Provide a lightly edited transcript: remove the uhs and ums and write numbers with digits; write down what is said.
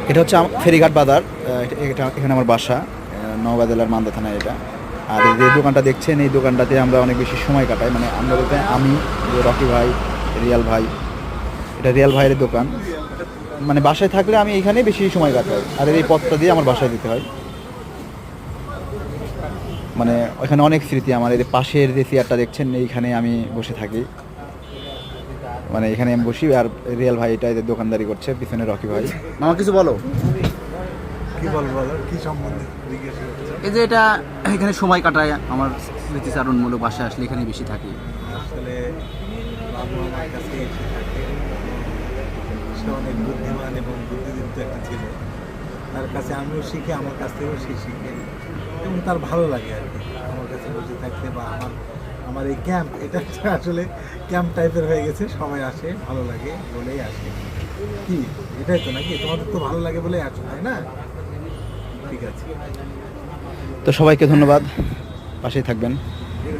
এটা হচ্ছে ফেরিঘাট বাজার। এটা এখানে আমার বাসা, নওগাঁ জেলার মান্দা থানায় এটা। আর এই যে দোকানটা দেখছেন, এই দোকানটাতে আমরা অনেক বেশি সময় কাটাই। মানে আমরা বলতে আমি, যে রকি ভাই, রিয়াল ভাই, এটা রিয়াল ভাইয়ের দোকান। মানে বাসায় থাকলে আমি এখানে বেশি সময় কাটাই, আর এই পথটা দিয়ে আমার বাসায় দিতে হয়। মানে ওখানে অনেক স্মৃতি আমার। এই যে পাশের যে চেয়ারটা দেখছেন, এইখানে আমি বসে থাকি। মানে এখানে আমি বসি, আর রিয়াল ভাই এটা এদের দোকানদারি করছে, পিছনে রকি ভাই। মামা কিছু বলো। কি বলবো, বলো কি সম্বন্ধে জিজ্ঞেস করছো? এই যে এটা এখানে সময় কাটায় আমার, স্মৃতিচারণমূলক বাসায় আসলে এখানে বেশি থাকি। আসলে বাবু আমার কাছে এসে থাকে। সে অনেক বুদ্ধিমান এবং বুদ্ধিদীপ্ত একটা ছিল। তার কাছে আমিও শিখি, আমার কাছ থেকেও সে শিখে, এবং তার ভালো লাগে আর কি আমার কাছে বসে থাকতে। বা আমার আমার এই ক্যাম্প, এটা একটা আসলে ক্যাম্প টাইপের হয়ে গেছে। সবাই আসে, ভালো লাগে বলেই আসে। কি এটাই তো নাকি? তোমাদের তো ভালো লাগে বলেই আসো, তাই না? ঠিক আছে। তো সবাইকে ধন্যবাদ, পাশেই থাকবেন।